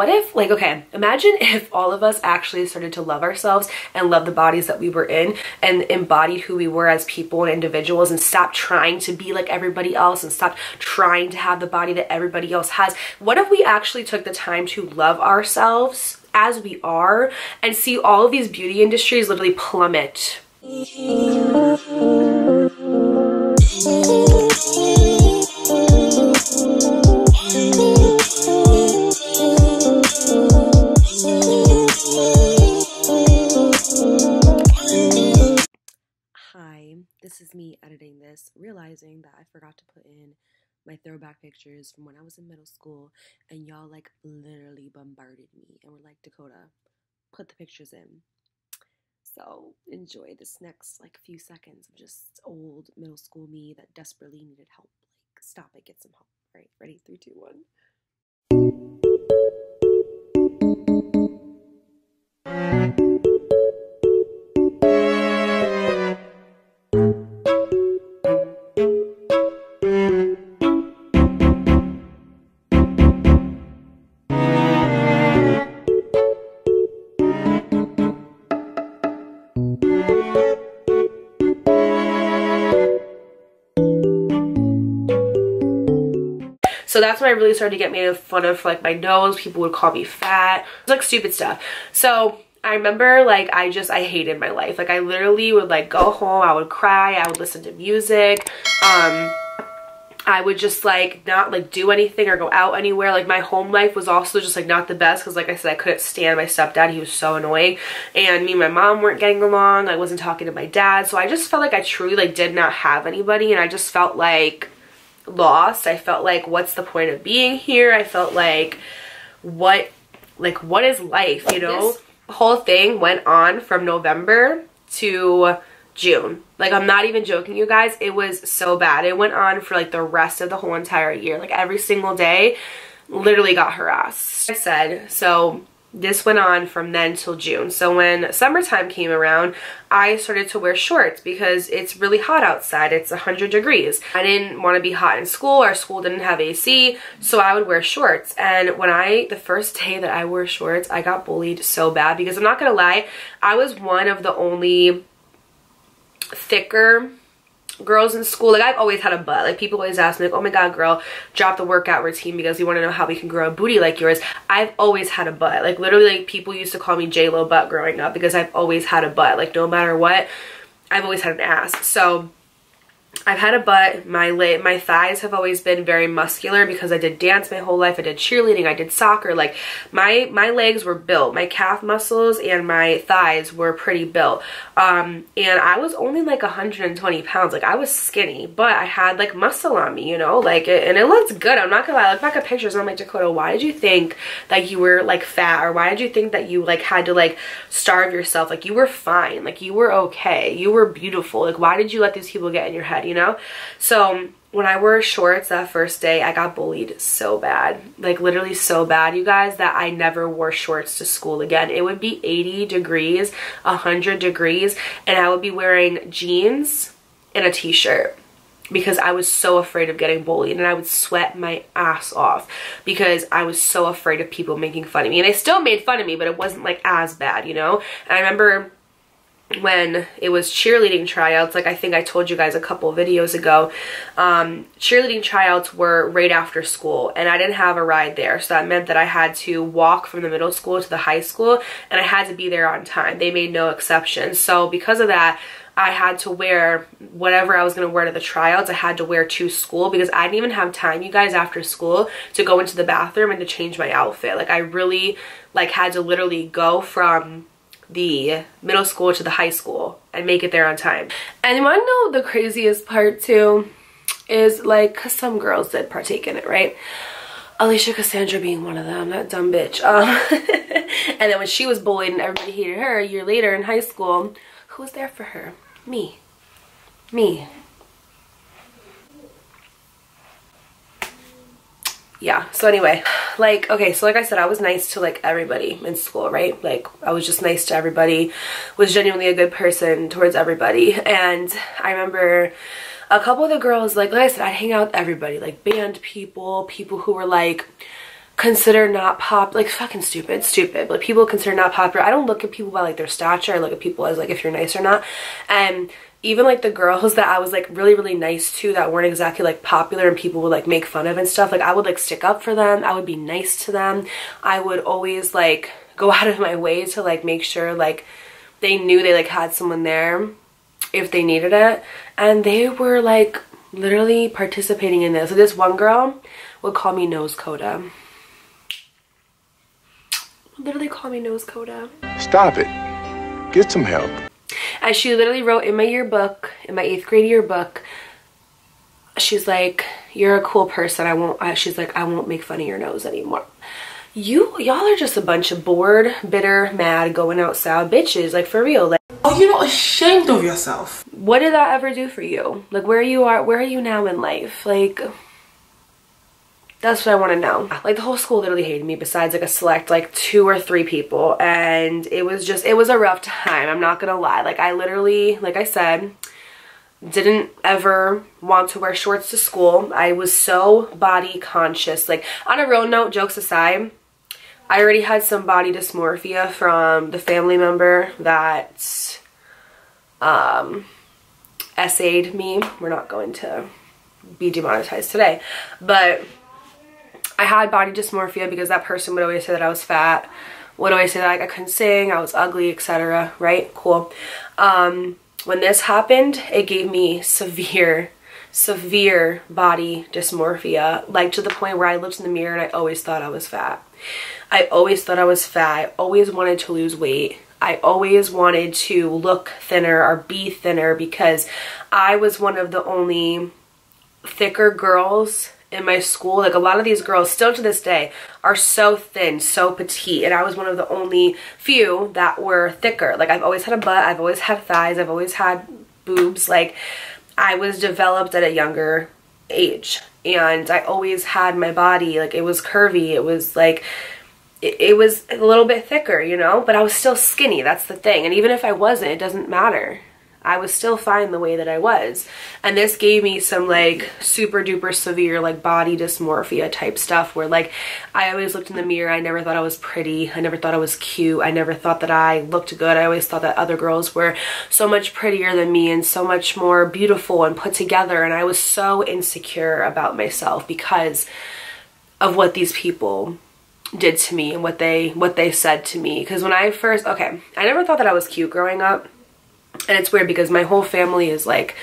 What if, like, okay, imagine if all of us actually started to love ourselves and love the bodies that we were in and embodied who we were as people and individuals, and stopped trying to be like everybody else and stopped trying to have the body that everybody else has. What if we actually took the time to love ourselves as we are and see all of these beauty industries literally plummet? Hi, this is me editing this, realizing that I forgot to put in my throwback pictures from when I was in middle school, and y'all like literally bombarded me and were like, Dakota, put the pictures in. So enjoy this next like few seconds of just old middle school me that desperately needed help. Like, stop it, get some help. All right, ready? 3, 2, 1. So that's when I really started to get made fun of for like my nose. People would call me fat. It was like stupid stuff. So I remember like I hated my life. Like I literally would like go home, I would cry, I would listen to music. I would just like not like do anything or go out anywhere. Like my home life was also just like not the best because like I said, I couldn't stand my stepdad. He was so annoying, and me and my mom weren't getting along. I wasn't talking to my dad, so I just felt like I truly like did not have anybody, and I just felt like lost. I felt like, what's the point of being here? I felt like what is life, you know? This whole thing went on from November to June. Like, I'm not even joking, you guys. It was so bad. It went on for like the rest of the whole entire year. Like every single day literally got harassed. I said, so this went on from then till June. So when summertime came around, I started to wear shorts because it's really hot outside. It's 100 degrees. I didn't want to be hot in school. Our school didn't have AC, so I would wear shorts. And when the first day that I wore shorts, I got bullied so bad because I'm not gonna lie, I was one of the only thicker girls in school. Like I've always had a butt. Like people always ask me like, oh my god girl, drop the workout routine because you want to know how we can grow a booty like yours. I've always had a butt. Like literally, like, people used to call me J-Lo butt growing up because I've always had a butt. Like no matter what, I've always had an ass. So I've had a butt. My thighs have always been very muscular because I did dance my whole life. I did cheerleading, I did soccer. Like my legs were built. My calf muscles and my thighs were pretty built. And I was only like 120 pounds. Like I was skinny, but I had like muscle on me, you know, like and it looked good. I'm not gonna lie. I look back at pictures and I'm like, Dakota, why did you think that you were like fat, or why did you think that you like had to like starve yourself? Like you were fine. Like you were okay. You were beautiful. Like why did you let these people get in your head, you know? So when I wore shorts that first day, I got bullied so bad, like literally so bad, you guys, that I never wore shorts to school again. It would be 80 degrees, 100 degrees, and I would be wearing jeans and a t-shirt because I was so afraid of getting bullied, and I would sweat my ass off because I was so afraid of people making fun of me. And they still made fun of me, but it wasn't like as bad, you know? And I remember when it was cheerleading tryouts, like I think I told you guys a couple videos ago, cheerleading tryouts were right after school, and I didn't have a ride there, so that meant that I had to walk from the middle school to the high school, and I had to be there on time. They made no exceptions. So because of that, I had to wear whatever I was going to wear to the tryouts. I had to wear to school because I didn't even have time, you guys, after school to go into the bathroom and to change my outfit. Like I really like had to literally go from the middle school to the high school and make it there on time. And you want to know the craziest part too is like, cause some girls did partake in it, right? Alicia Cassandra being one of them, that dumb bitch. And then when she was bullied and everybody hated her a year later in high school, who was there for her? Me. Yeah, so anyway, like, okay, so like I said, I was nice to like everybody in school, right? Like I was just nice to everybody, was genuinely a good person towards everybody. And I remember a couple of the girls, like I said, I'd hang out with everybody, like band people, people who were like consider not like fucking stupid, but people consider not popular. I don't look at people by like their stature. I look at people as like if you're nice or not. And even like the girls that I was like really nice to that weren't exactly like popular and people would like make fun of and stuff, like I would like stick up for them. I would be nice to them. I would always like go out of my way to like make sure like they knew they like had someone there if they needed it. And they were like literally participating in this. So this one girl would call me Nose Coda. Literally call me Nose Coda. Stop it. Get some help. And she literally wrote in my yearbook, in my 8th grade yearbook, she's like, you're a cool person. She's like, I won't make fun of your nose anymore. Y'all are just a bunch of bored, bitter, mad, going outside bitches. Like, for real. Like, are you not ashamed of yourself? What did that ever do for you? Like, where are you now in life? Like, that's what I want to know. Like, the whole school literally hated me besides like a select like 2 or 3 people. And it was a rough time. I'm not gonna lie. Like, I literally, like I said, didn't ever want to wear shorts to school. I was so body conscious. Like, on a real note, jokes aside, I already had some body dysmorphia from the family member that essayed me. We're not going to be demonetized today, but I had body dysmorphia because that person would always say that I was fat, would always say that like, I couldn't sing, I was ugly, etc. Right? Cool. When this happened, it gave me severe body dysmorphia, like to the point where I looked in the mirror and I always thought I was fat. I always thought I was fat. I always wanted to lose weight. I always wanted to look thinner or be thinner because I was one of the only thicker girls in my school. Like, a lot of these girls still to this day are so thin, so petite, and I was one of the only few that were thicker. Like, I've always had a butt, I've always had thighs, I've always had boobs. Like, I was developed at a younger age and I always had my body, like, it was curvy, it was like, it was a little bit thicker, you know, but I was still skinny. That's the thing. And even if I wasn't, it doesn't matter. I was still fine the way that I was. And this gave me some like super duper severe like body dysmorphia type stuff where like I always looked in the mirror. I never thought I was pretty. I never thought I was cute. I never thought that I looked good. I always thought that other girls were so much prettier than me and so much more beautiful and put together. And I was so insecure about myself because of what these people did to me and what they said to me. Because when I first, I never thought that I was cute growing up. And it's weird because my whole family is like,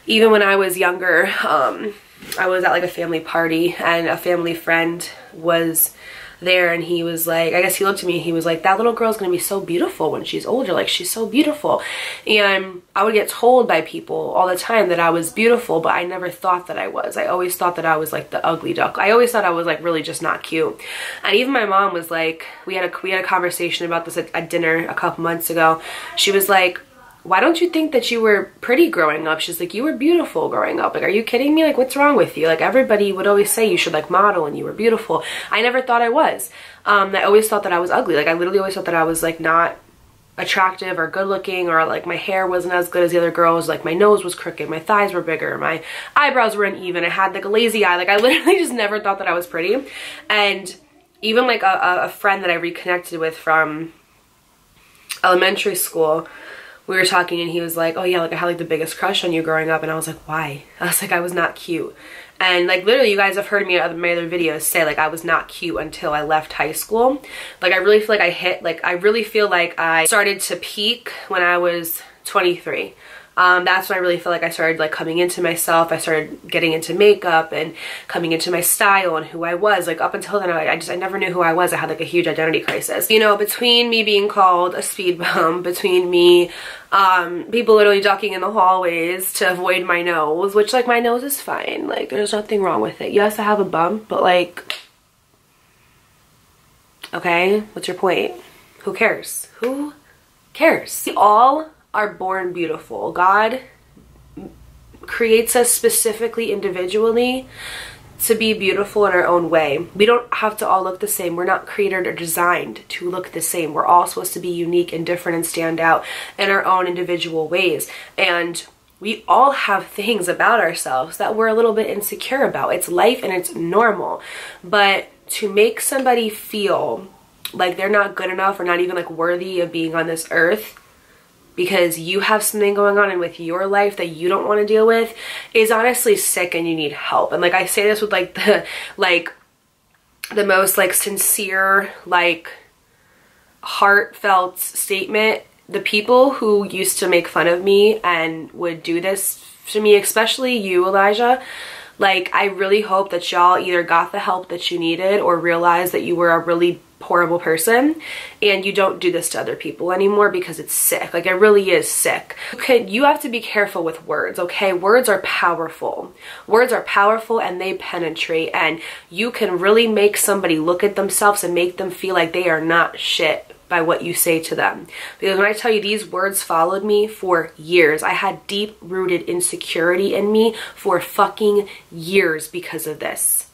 even when I was younger, I was at like a family party and a family friend was there and he was like, I guess he looked at me and he was like, that little girl's gonna be so beautiful when she's older, like she's so beautiful. And I would get told by people all the time that I was beautiful, but I never thought that I was. I always thought that I was like the ugly duck. I always thought I was like really just not cute. And even my mom was like, we had a conversation about this at dinner a couple months ago. She was like, why don't you think that you were pretty growing up? She's like, you were beautiful growing up. Like, are you kidding me? Like, what's wrong with you? Like, everybody would always say you should like model and you were beautiful. I never thought I was. I always thought that I was ugly. Like, I literally always thought that I was like not attractive or good looking, or like my hair wasn't as good as the other girls. Like, my nose was crooked, my thighs were bigger, my eyebrows were uneven, I had like a lazy eye. Like, I literally just never thought that I was pretty. And even like a friend that I reconnected with from elementary school, we were talking and he was like, oh yeah, like I had like the biggest crush on you growing up. And I was like, why? I was like, I was not cute. And like literally you guys have heard me in my other videos say like I was not cute until I left high school. Like, I really feel like I really feel like I started to peak when I was 23. That's when I really feel like I started like coming into myself. I started getting into makeup and coming into my style and who I was. Like, up until then, I never knew who I was. I had like a huge identity crisis. You know, between me being called a speed bump, between me, people literally ducking in the hallways to avoid my nose, which like my nose is fine. Like, there's nothing wrong with it. Yes, I have a bump, but like, okay, what's your point? Who cares? Who cares? We all are born beautiful. God creates us specifically individually to be beautiful in our own way. We don't have to all look the same. We're not created or designed to look the same. We're all supposed to be unique and different and stand out in our own individual ways. And we all have things about ourselves that we're a little bit insecure about. It's life and it's normal. But to make somebody feel like they're not good enough or not even like worthy of being on this earth because you have something going on and with your life that you don't want to deal with is honestly sick, and you need help. And like I say this with like the most like sincere, like heartfelt statement. The people who used to make fun of me and would do this to me, especially you, Elijah, like I really hope that y'all either got the help that you needed or realized that you were a really horrible person and you don't do this to other people anymore, because it's sick. Like it really is sick. You have to be careful with words, okay? Words are powerful. Words are powerful and they penetrate, and you can really make somebody look at themselves and make them feel like they are not shit by what you say to them. Because when I tell you, these words followed me for years. I had deep-rooted insecurity in me for fucking years because of this.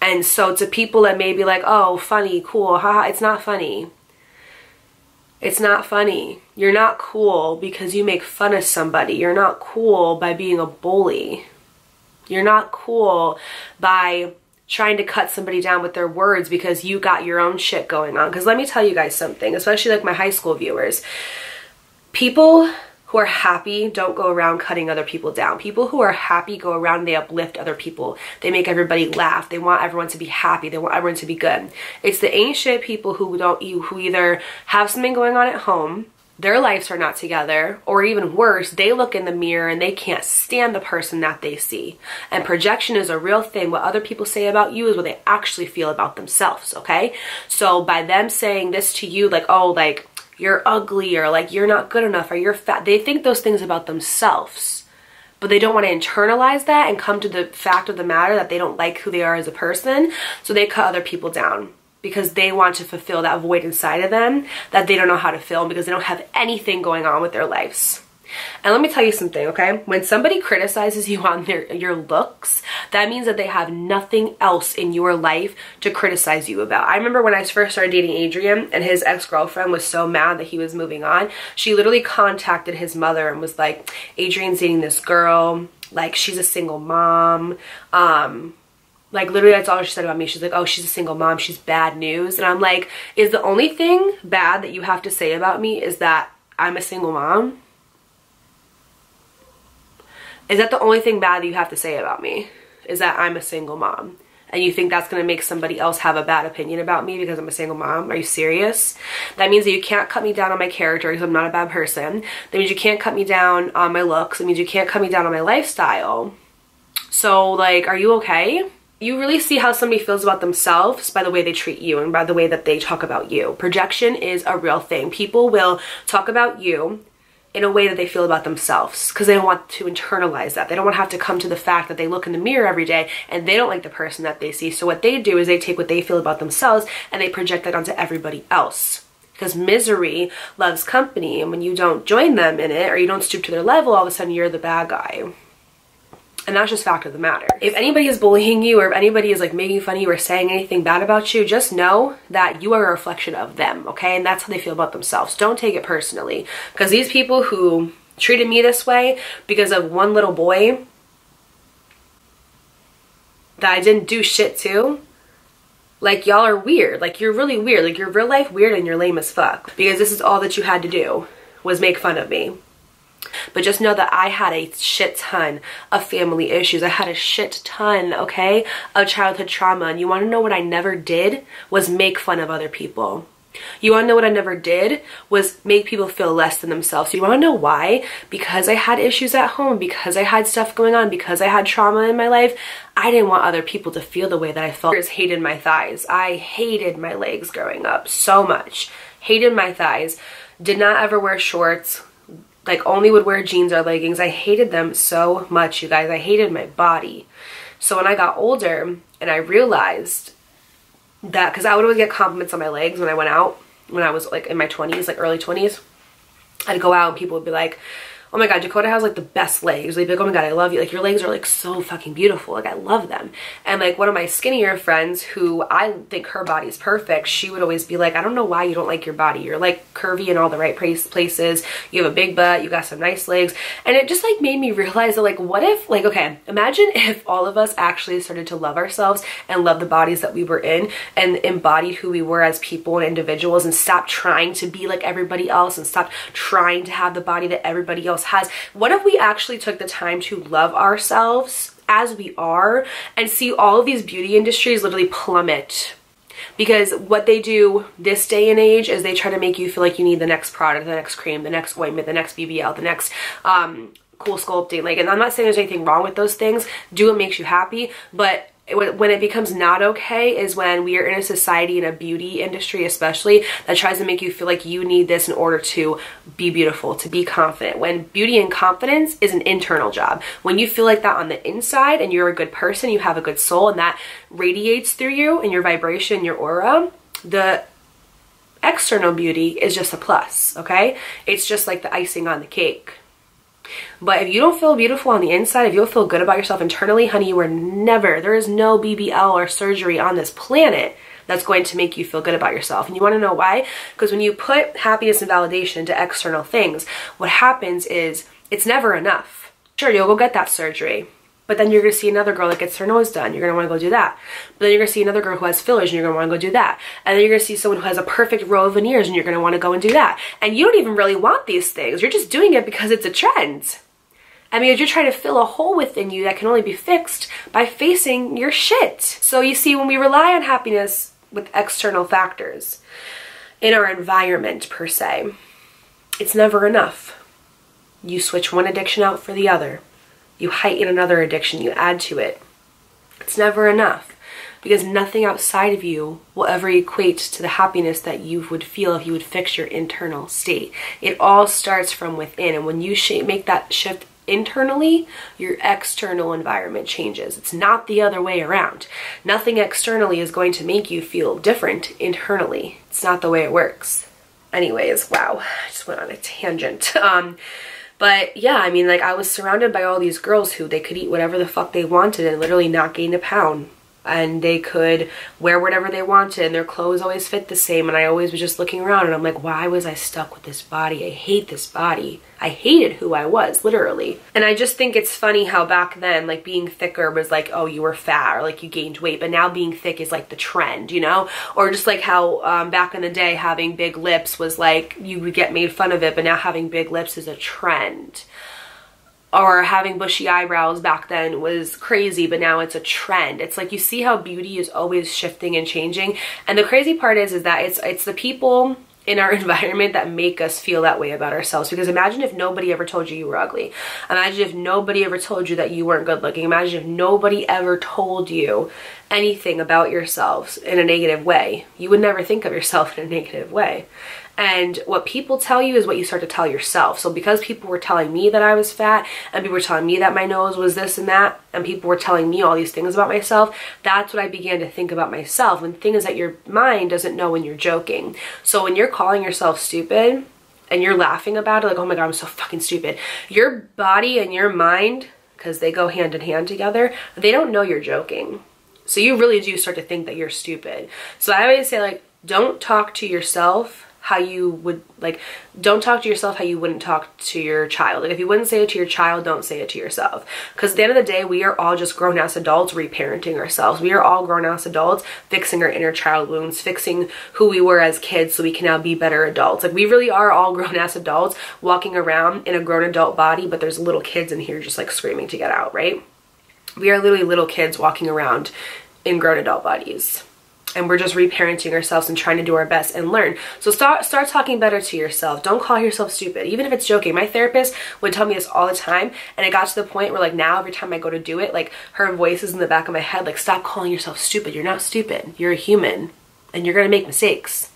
And so to people that may be like, oh, funny, cool, haha, it's not funny. It's not funny. You're not cool because you make fun of somebody. You're not cool by being a bully. You're not cool by trying to cut somebody down with their words because you got your own shit going on. Because let me tell you guys something, especially like my high school viewers. People who are happy don't go around cutting other people down. People who are happy go around and they uplift other people. They make everybody laugh. They want everyone to be happy. They want everyone to be good. It's the ain't shit people who either have something going on at home, their lives are not together, or even worse, they look in the mirror and they can't stand the person that they see. And projection is a real thing. What other people say about you is what they actually feel about themselves, okay? So by them saying this to you, like, oh, like, you're ugly, or like, you're not good enough, or you're fat, they think those things about themselves. But they don't want to internalize that and come to the fact of the matter that they don't like who they are as a person, so they cut other people down. Because they want to fulfill that void inside of them that they don't know how to fill, because they don't have anything going on with their lives. And let me tell you something, okay? When somebody criticizes you on your looks, that means that they have nothing else in your life to criticize you about. I remember when I first started dating Adrian and his ex-girlfriend was so mad that he was moving on, she literally contacted his mother and was like, Adrian's dating this girl, like she's a single mom, like literally that's all she said about me. She's like, oh, she's a single mom, she's bad news. And I'm like, is the only thing bad that you have to say about me is that I'm a single mom? Is that the only thing bad that you have to say about me? Is that I'm a single mom? And you think that's going to make somebody else have a bad opinion about me because I'm a single mom? Are you serious? That means that you can't cut me down on my character because I'm not a bad person. That means you can't cut me down on my looks. It means you can't cut me down on my lifestyle. So like, are you okay? You really see how somebody feels about themselves by the way they treat you and by the way that they talk about you. Projection is a real thing. People will talk about you in a way that they feel about themselves because they don't want to internalize that. They don't want to have to come to the fact that they look in the mirror every day and they don't like the person that they see. So what they do is they take what they feel about themselves and they project that onto everybody else. Because misery loves company, and when you don't join them in it or you don't stoop to their level, all of a sudden you're the bad guy. And that's just fact of the matter. If anybody is bullying you or if anybody is like making fun of you or saying anything bad about you, just know that you are a reflection of them, okay? And that's how they feel about themselves. Don't take it personally. Because these people who treated me this way because of one little boy that I didn't do shit to, like, y'all are weird. Like, you're really weird. Like, you're real life weird and you're lame as fuck. Because this is all that you had to do was make fun of me. But just know that I had a shit ton of family issues. I had a shit ton, okay, of childhood trauma. And you want to know what I never did was make fun of other people. You want to know what I never did was make people feel less than themselves. You want to know why? Because I had issues at home, because I had stuff going on, because I had trauma in my life. I didn't want other people to feel the way that I felt. I hated my thighs. I hated my legs growing up so much. Hated my thighs. Did not ever wear shorts. Like, only would wear jeans or leggings. I hated them so much, you guys. I hated my body. So when I got older and I realized that, because I would always get compliments on my legs when I went out, when I was like in my 20s, like early 20s. I'd go out and people would be like, oh my god, Dakota has like the best legs. They'd be like, oh my god, I love you. Like your legs are like so fucking beautiful. Like I love them. And like one of my skinnier friends who I think her body's perfect, she would always be like, I don't know why you don't like your body. You're like curvy in all the right places. You have a big butt. You got some nice legs. And it just like made me realize that like, what if like, okay, imagine if all of us actually started to love ourselves and love the bodies that we were in and embodied who we were as people and individuals and stopped trying to be like everybody else and stopped trying to have the body that everybody else has. What if we actually took the time to love ourselves as we are and see all of these beauty industries literally plummet? Because what they do this day and age is they try to make you feel like you need the next product, the next cream, the next ointment, the next BBL, the next cool sculpting. Like, and I'm not saying there's anything wrong with those things. Do what makes you happy, but when it becomes not okay is when we are in a society, in a beauty industry especially, that tries to make you feel like you need this in order to be beautiful, to be confident. When beauty and confidence is an internal job. When you feel like that on the inside and you're a good person, you have a good soul, and that radiates through you and your vibration, your aura, the external beauty is just a plus, okay? It's just like the icing on the cake. But if you don't feel beautiful on the inside, if you don't feel good about yourself internally, honey, you are never, there is no BBL or surgery on this planet that's going to make you feel good about yourself. And you want to know why? Because when you put happiness and validation to external things, what happens is it's never enough. Sure, you'll go get that surgery, but then you're going to see another girl that gets her nose done. You're going to want to go do that. But then you're going to see another girl who has fillers and you're going to want to go do that. And then you're going to see someone who has a perfect row of veneers and you're going to want to go and do that. And you don't even really want these things. You're just doing it because it's a trend. I mean, you're trying to fill a hole within you that can only be fixed by facing your shit. So you see, when we rely on happiness with external factors in our environment per se, it's never enough. You switch one addiction out for the other. You heighten another addiction, you add to it. It's never enough because nothing outside of you will ever equate to the happiness that you would feel if you would fix your internal state. It all starts from within, and when you make that shift internally, your external environment changes. It's not the other way around. Nothing externally is going to make you feel different internally. It's not the way it works. Anyways, wow, I just went on a tangent. But yeah, I mean, like, I was surrounded by all these girls who they could eat whatever the fuck they wanted and literally not gain a pound. And they could wear whatever they wanted and their clothes always fit the same. And I always was just looking around and I'm like, why was I stuck with this body? I hate this body. I hated who I was, literally. And I just think it's funny how back then, like, being thicker was like, oh, you were fat or like you gained weight. But now being thick is like the trend, you know? Or just like how back in the day having big lips was like, you would get made fun of it. But now having big lips is a trend. Or having bushy eyebrows back then was crazy, but now it's a trend. It's like, you see how beauty is always shifting and changing. And the crazy part is that it's the people in our environment that make us feel that way about ourselves. Because imagine if nobody ever told you you were ugly. Imagine if nobody ever told you that you weren't good looking. Imagine if nobody ever told you anything about yourselves in a negative way. You would never think of yourself in a negative way. And what people tell you is what you start to tell yourself. So because people were telling me that I was fat, and people were telling me that my nose was this and that, and people were telling me all these things about myself, that's what I began to think about myself. And the thing is that your mind doesn't know when you're joking. So when you're calling yourself stupid and you're laughing about it, like, oh my God, I'm so fucking stupid, your body and your mind, because they go hand in hand together, they don't know you're joking. So you really do start to think that you're stupid. So I always say, like, don't talk to yourself how you would, like, don't talk to yourself how you wouldn't talk to your child. Like, if you wouldn't say it to your child, don't say it to yourself. Because at the end of the day, we are all just grown-ass adults reparenting ourselves. We are all grown-ass adults fixing our inner child wounds, fixing who we were as kids so we can now be better adults. Like, we really are all grown-ass adults walking around in a grown adult body, but there's little kids in here just like screaming to get out, right? We are literally little kids walking around in grown adult bodies. And we're just reparenting ourselves and trying to do our best and learn. So start talking better to yourself. Don't call yourself stupid, even if it's joking. My therapist would tell me this all the time, and it got to the point where, like, now every time I go to do it, like, her voice is in the back of my head, like, stop calling yourself stupid. You're not stupid. You're a human, and you're gonna make mistakes.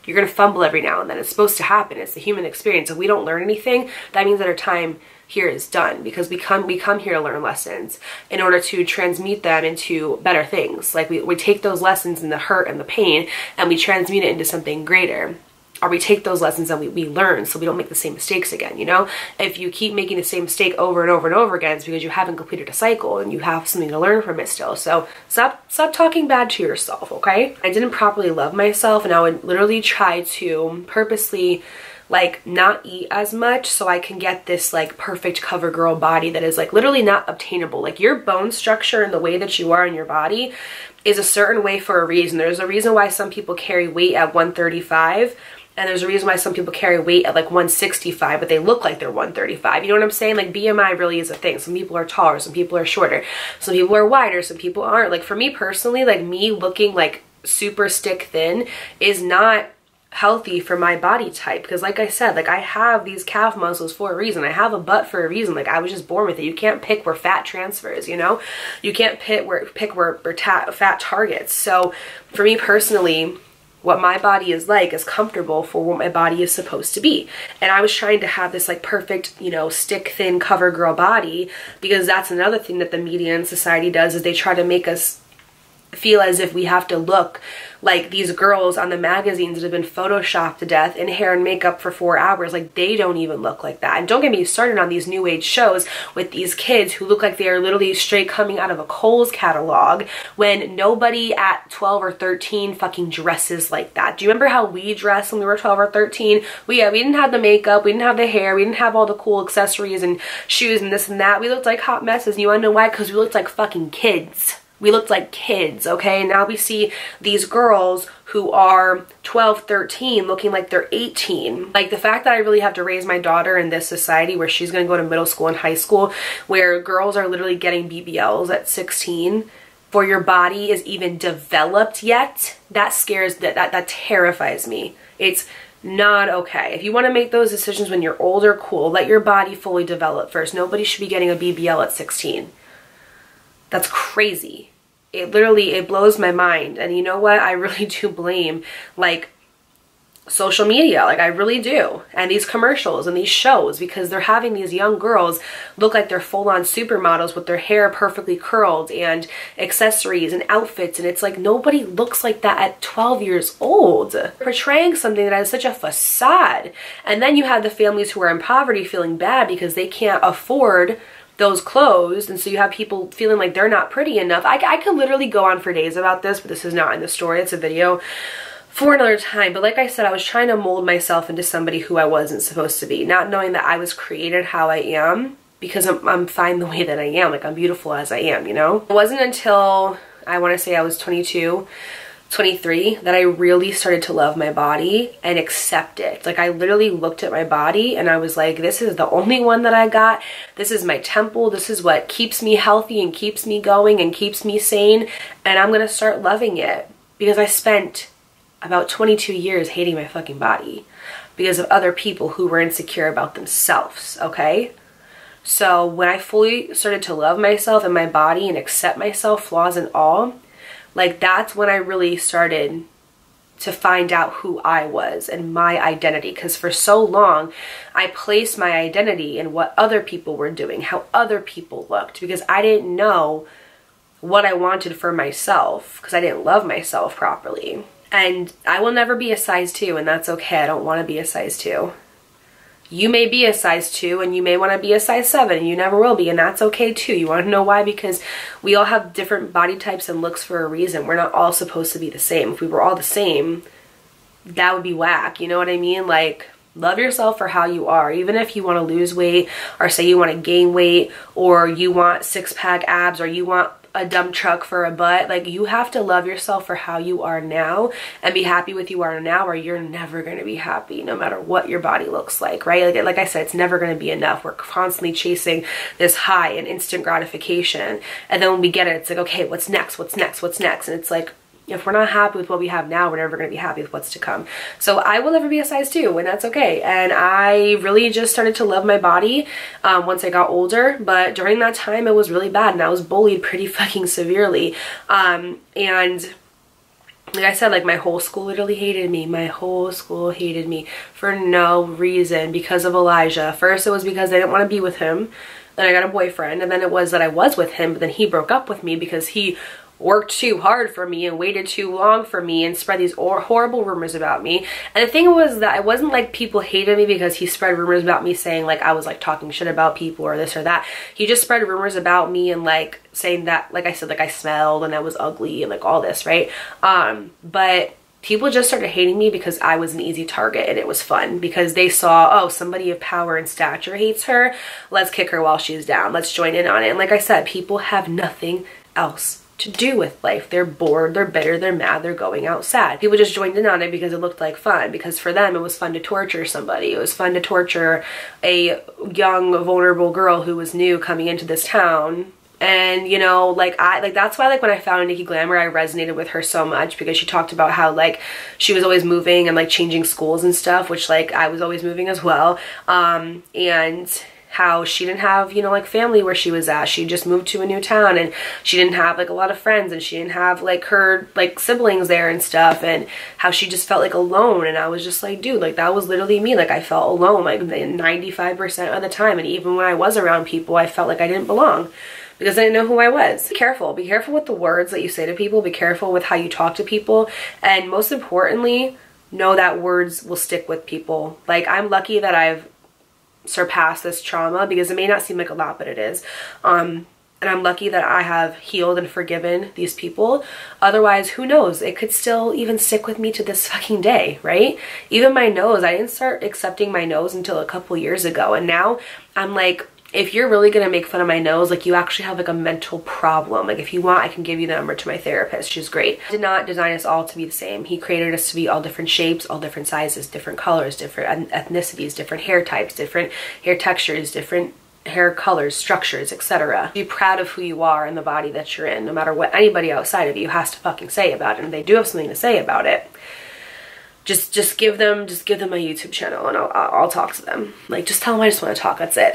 You're gonna fumble every now and then. It's supposed to happen. It's the human experience. If we don't learn anything, that means that our time here is done, because we come here to learn lessons in order to transmute them into better things. Like, we take those lessons and the hurt and the pain and we transmute it into something greater. or we take those lessons and we learn so we don't make the same mistakes again, you know? If you keep making the same mistake over and over and over again, it's because you haven't completed a cycle and you have something to learn from it still. So stop talking bad to yourself, okay? I didn't properly love myself, and I would literally try to purposely like not eat as much so I can get this like perfect cover girl body that is like literally not obtainable. Like your bone structure and the way that you are in your body is a certain way for a reason. There's a reason why some people carry weight at 135, and there's a reason why some people carry weight at like 165, but they look like they're 135. You know what I'm saying? Like BMI really is a thing. Some people are taller, some people are shorter, some people are wider, some people aren't. Like for me personally, like me looking like super stick thin is not healthy for my body type, because like I said, like I have these calf muscles for a reason. I have a butt for a reason. Like I was just born with it. You can't pick where fat transfers, you know? You can't pick where fat targets. So for me personally, what my body is like is comfortable for what my body is supposed to be. And I was trying to have this like perfect, you know, stick thin cover girl body, because that's another thing that the media and society does, is they try to make us feel as if we have to look like these girls on the magazines that have been photoshopped to death in hair and makeup for 4 hours. Like they don't even look like that. And don't get me started on these new age shows with these kids who look like they are literally straight coming out of a Kohl's catalog, when nobody at 12 or 13 fucking dresses like that. Do you remember how we dressed when we were 12 or 13? We didn't have the makeup, we didn't have the hair, we didn't have all the cool accessories and shoes and this and that. We looked like hot messes. And you wanna know why? Because we looked like fucking kids. We looked like kids, okay? Now we see these girls who are 12, 13 looking like they're 18. Like the fact that I really have to raise my daughter in this society where she's gonna go to middle school and high school, where girls are literally getting BBLs at 16 before your body is even developed yet, that scares, that terrifies me. It's not okay. If you want to make those decisions when you're older, cool. Let your body fully develop first. Nobody should be getting a BBL at 16. That's crazy. It literally, it blows my mind. And you know what? I really do blame like social media. Like I really do. And these commercials and these shows, because they're having these young girls look like they're full-on supermodels with their hair perfectly curled and accessories and outfits. And it's like nobody looks like that at 12 years old. Portraying something that has such a facade. And then you have the families who are in poverty feeling bad because they can't afford those clothes, and so you have people feeling like they're not pretty enough. I could literally go on for days about this, but this is not in the story. It's a video for another time. But like I said, I was trying to mold myself into somebody who I wasn't supposed to be, not knowing that I was created how I am, because I'm fine the way that I am. Like I'm beautiful as I am, you know? It wasn't until I want to say I was 22, 23 that I really started to love my body and accept it. Like I literally looked at my body and I was like, this is the only one that I got. This is my temple. This is what keeps me healthy and keeps me going and keeps me sane. And I'm gonna start loving it, because I spent about 22 years hating my fucking body because of other people who were insecure about themselves, okay? So when I fully started to love myself and my body and accept myself, flaws and all, like that's when I really started to find out who I was and my identity. Because for so long, I placed my identity in what other people were doing, how other people looked, because I didn't know what I wanted for myself, because I didn't love myself properly. And I will never be a size 2, and that's okay. I don't want to be a size 2. You may be a size 2 and you may want to be a size 7, and you never will be, and that's okay too. You want to know why? Because we all have different body types and looks for a reason. We're not all supposed to be the same. If we were all the same, that would be whack. You know what I mean? Like, love yourself for how you are. Even if you want to lose weight, or say you want to gain weight, or you want 6-pack abs, or you want a dump truck for a butt, like you have to love yourself for how you are now and be happy with you are now, or you're never going to be happy no matter what your body looks like, right? Like I said, it's never going to be enough. We're constantly chasing this high and instant gratification, and then when we get it, it's like, okay, what's next, what's next, what's next? And it's like, if we're not happy with what we have now, we're never going to be happy with what's to come. So I will never be a size 2, and that's okay. And I really just started to love my body once I got older. But during that time, it was really bad, and I was bullied pretty fucking severely. And like I said, like my whole school literally hated me. My whole school hated me for no reason, because of Elijah. First, it was because they didn't want to be with him. Then I got a boyfriend, and then it was that I was with him, but then he broke up with me because he worked too hard for me and waited too long for me and spread these horrible rumors about me. And the thing was that it wasn't like people hated me because he spread rumors about me saying like I was like talking shit about people or this or that. He just spread rumors about me and like saying that, like I said, like I smelled and I was ugly and like all this, right? But people just started hating me because I was an easy target, and it was fun because they saw, oh, somebody of power and stature hates her. Let's kick her while she's down. Let's join in on it. And like I said, people have nothing else to do with life. They're bored, they're bitter, they're mad, they're going out sad. People just joined in on it because it looked like fun, because for them it was fun to torture somebody. It was fun to torture a young, vulnerable girl who was new coming into this town. And you know, like that's why like when I found Nikki Glamour, I resonated with her so much, because she talked about how like she was always moving and like changing schools and stuff, which like I was always moving as well. And how she didn't have, you know, like family where she was at. She just moved to a new town and she didn't have like a lot of friends, and she didn't have like her like siblings there and stuff, and how she just felt like alone. And I was just like, dude, like that was literally me. Like I felt alone like 95% of the time, and even when I was around people, I felt like I didn't belong because I didn't know who I was. Be careful with the words that you say to people. Be careful with how you talk to people, and most importantly, know that words will stick with people. Like I'm lucky that I've surpass this trauma, because it may not seem like a lot, but it is. And I'm lucky that I have healed and forgiven these people. Otherwise, who knows? It could still even stick with me to this fucking day, right? Even my nose, I didn't start accepting my nose until a couple years ago. And now I'm like, if you're really gonna make fun of my nose, like you actually have like a mental problem. Like if you want, I can give you the number to my therapist. She's great. He did not design us all to be the same. He created us to be all different shapes, all different sizes, different colors, different ethnicities, different hair types, different hair textures, different hair colors, structures, etc. Be proud of who you are and the body that you're in, no matter what anybody outside of you has to fucking say about it. And they do have something to say about it. Just give them my YouTube channel and I'll talk to them. Like just tell them I just want to talk, that's it.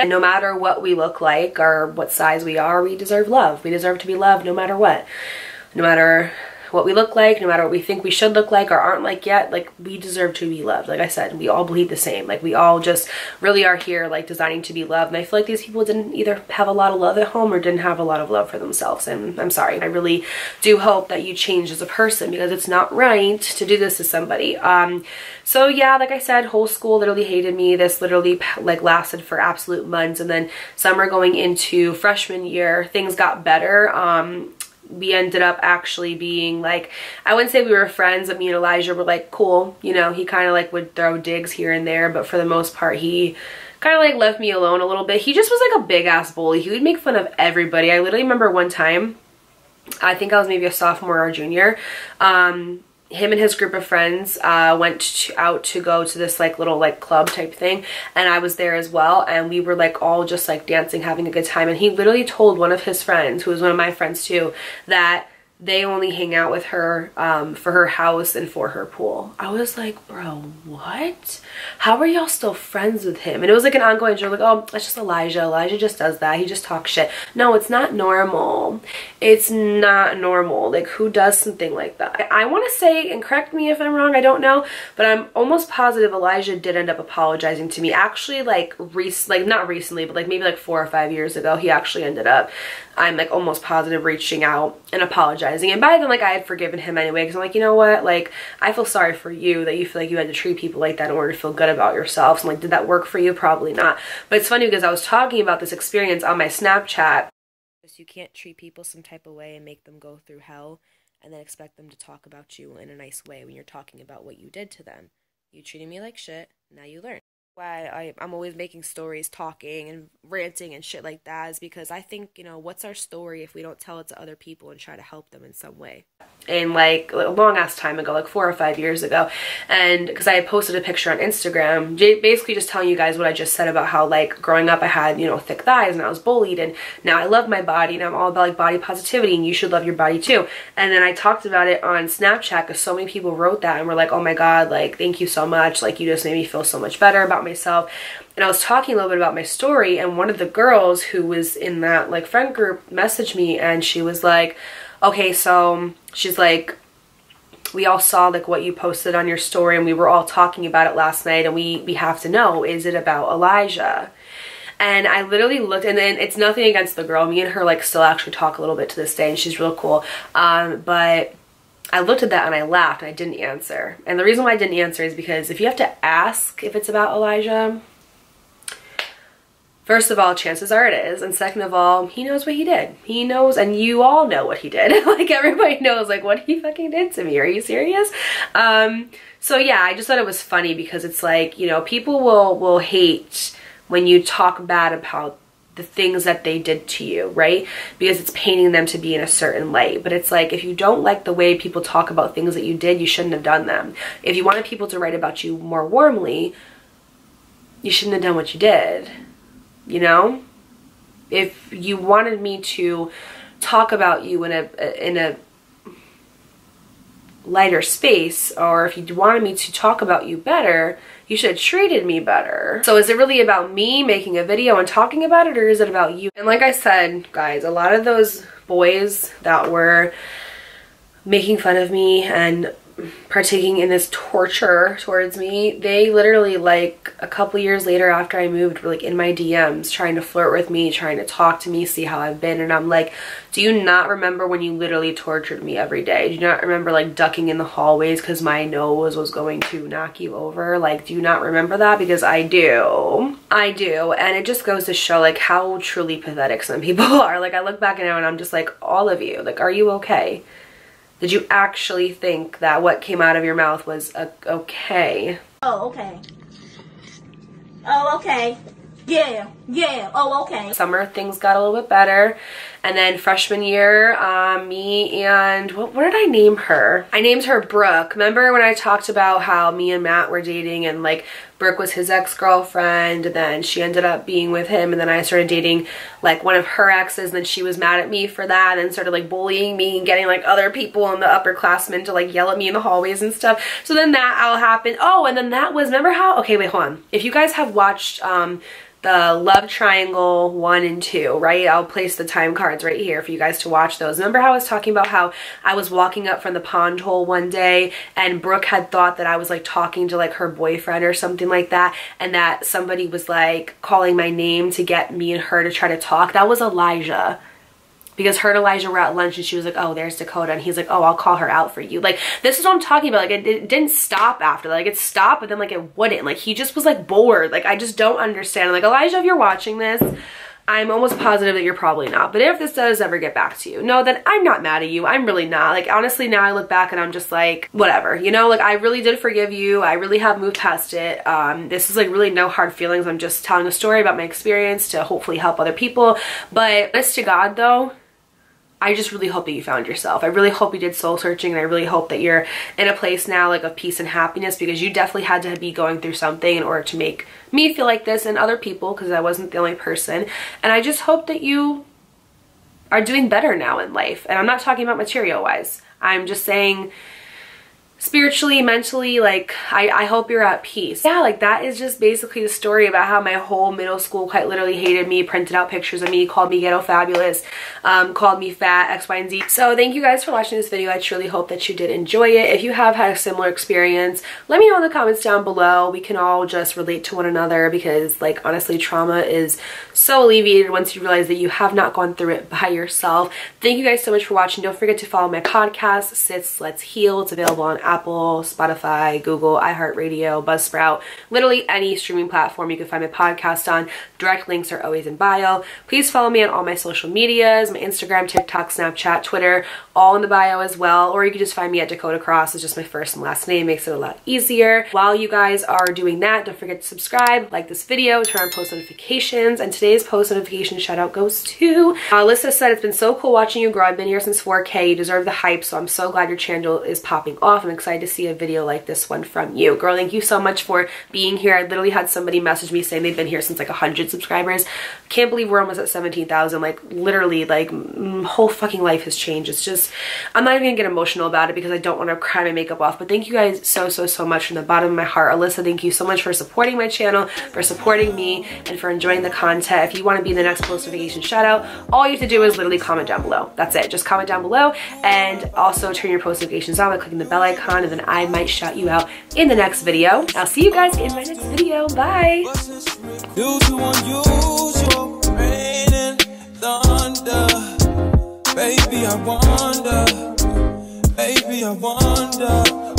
And no matter what we look like or what size we are, we deserve love. We deserve to be loved no matter what. No matter what we look like, no matter what we think we should look like or aren't like yet, like we deserve to be loved. Like I said, we all bleed the same. Like we all just really are here like designing to be loved. And I feel like these people didn't either have a lot of love at home or didn't have a lot of love for themselves. And I'm sorry. I really do hope that you change as a person, because it's not right to do this to somebody. So yeah, like I said, whole school literally hated me. This literally like lasted for absolute months. And then summer going into freshman year, things got better. We ended up actually being like, I wouldn't say we were friends, but me and Elijah were like cool. You know, he kind of like would throw digs here and there, but for the most part, he kind of like left me alone a little bit. He just was like a big ass bully. He would make fun of everybody. I literally remember one time, I think I was maybe a sophomore or junior, him and his group of friends went out to go to this like little like club type thing, and I was there as well, and we were like all just like dancing, having a good time. And he literally told one of his friends, who was one of my friends too, that they only hang out with her for her house and for her pool. I was like, bro, what? How are y'all still friends with him? And it was like an ongoing joke, like, oh, it's just Elijah. Elijah just does that. He just talks shit. No, it's not normal. It's not normal. Like, who does something like that? I want to say, and correct me if I'm wrong, I don't know, but I'm almost positive Elijah did end up apologizing to me. Actually, like, not recently, but like maybe like 4 or 5 years ago, he actually ended up, I'm like almost positive, reaching out and apologizing. And by then, like, I had forgiven him anyway, because I'm like, you know what, like, I feel sorry for you that you feel like you had to treat people like that in order to feel good about yourself. So I'm like, did that work for you? Probably not. But it's funny because I was talking about this experience on my Snapchat. You can't treat people some type of way and make them go through hell and then expect them to talk about you in a nice way when you're talking about what you did to them. You treated me like shit, now you learn. Why I'm always making stories, talking and ranting and shit like that is because I think, you know, what's our story if we don't tell it to other people and try to help them in some way? And like a long ass time ago, like 4 or 5 years ago, and because I had posted a picture on Instagram basically just telling you guys what I just said about how like growing up I had, you know, thick thighs and I was bullied, and now I love my body and I'm all about like body positivity and you should love your body too. And then I talked about it on Snapchat because so many people wrote that and were like, oh my god, like thank you so much, like you just made me feel so much better about myself. And I was talking a little bit about my story, and one of the girls who was in that like friend group messaged me, and she was like, okay, so she's like, we all saw like what you posted on your story and we were all talking about it last night, and we have to know, is it about Elijah? And I literally looked, and then it's nothing against the girl. Me and her like still actually talk a little bit to this day, and she's real cool. But I looked at that and I laughed and I didn't answer. And the reason why I didn't answer is because if you have to ask if it's about Elijah, first of all, chances are it is. And second of all, he knows what he did. He knows, and you all know what he did. Like, everybody knows, like, what he fucking did to me. Are you serious? So yeah, I just thought it was funny because it's like, you know, people will hate when you talk bad about the things that they did to you, right? Because it's painting them to be in a certain light. But it's like, if you don't like the way people talk about things that you did, you shouldn't have done them. If you wanted people to write about you more warmly, you shouldn't have done what you did. You know, if you wanted me to talk about you in a lighter space, or if you wanted me to talk about you better, you should have treated me better. So is it really about me making a video and talking about it, or is it about you? And like I said, guys, a lot of those boys that were making fun of me and partaking in this torture towards me, they literally, like, a couple years later after I moved, were like in my DMs trying to flirt with me, trying to talk to me, see how I've been. And I'm like, do you not remember when you literally tortured me every day? Do you not remember like ducking in the hallways because my nose was going to knock you over? Like, do you not remember that? Because I do. I do. And it just goes to show like how truly pathetic some people are. Like, I look back now and I'm just like, all of you, like, are you okay? Did you actually think that what came out of your mouth was okay? Oh, okay. Oh, okay. Yeah, yeah, oh, okay. Summer, things got a little bit better. And then freshman year, me and, what did I name her? I named her Brooke. Remember when I talked about how me and Matt were dating and like Brooke was his ex-girlfriend, and then she ended up being with him, and then I started dating like one of her exes, and then she was mad at me for that and started like bullying me and getting like other people in the upperclassmen to like yell at me in the hallways and stuff. So then that all happened. Oh, and then that was, remember how, okay, wait, hold on. If you guys have watched the Love Triangle 1 and 2, right? I'll place the time cards right here for you guys to watch those. Remember how I was talking about how I was walking up from the pond hole one day and Brooke had thought that I was like talking to like her boyfriend or something like that, and that somebody was like calling my name to get me and her to try to talk? That was Elijah. Because her and Elijah were at lunch and she was like, oh, there's Dakota. And he's like, oh, I'll call her out for you. Like, this is what I'm talking about. Like, it didn't stop after. Like, it stopped, but then, like, it wouldn't. Like, he just was, like, bored. Like, I just don't understand. Like, Elijah, if you're watching this, I'm almost positive that you're probably not. But if this does ever get back to you, know that I'm not mad at you. I'm really not. Like, honestly, now I look back and I'm just like, whatever. You know, like, I really did forgive you. I really have moved past it. This is, like, really no hard feelings. I'm just telling a story about my experience to hopefully help other people. But honest to God, though, I just really hope that you found yourself. I really hope you did soul searching, and I really hope that you're in a place now like of peace and happiness, because you definitely had to be going through something in order to make me feel like this and other people, because I wasn't the only person. And I just hope that you are doing better now in life. And I'm not talking about material wise. I'm just saying spiritually, mentally, like, I hope you're at peace. Yeah, like, that is just basically the story about how my whole middle school quite literally hated me, printed out pictures of me, called me ghetto fabulous, called me fat, X, Y, and Z. So thank you guys for watching this video. I truly hope that you did enjoy it. If you have had a similar experience, let me know in the comments down below. We can all just relate to one another, because, like, honestly, trauma is so alleviated once you realize that you have not gone through it by yourself. Thank you guys so much for watching. Don't forget to follow my podcast, Sits Let's Heal. It's available on Apple, Spotify, Google, iHeartRadio, Buzzsprout, literally any streaming platform you can find my podcast on. Direct links are always in bio. Please follow me on all my social medias, my Instagram, TikTok, Snapchat, Twitter, all in the bio as well. Or you can just find me at Dakota Cross. It's just my first and last name, makes it a lot easier. While you guys are doing that, don't forget to subscribe, like this video, turn on post notifications. And today's post notification shout out goes to Alyssa. Said, it's been so cool watching you grow. I've been here since 4K. You deserve the hype, so I'm so glad your channel is popping off. I'm excited to see a video like this one from you. Girl, thank you so much for being here. I literally had somebody message me saying they've been here since like 100 subscribers. Can't believe we're almost at 17,000. Like, literally, like, whole fucking life has changed. It's just, I'm not even gonna get emotional about it because I don't want to cry my makeup off. But thank you guys so much from the bottom of my heart. Alyssa, thank you so much for supporting my channel, for supporting me, and for enjoying the content. If you want to be the next post notification shout out, all you have to do is literally comment down below. That's it. Just comment down below, and also turn your post notifications on by clicking the bell icon icon, and then I might shout you out in the next video. I'll see you guys in my next video. Bye. Baby, I wonder.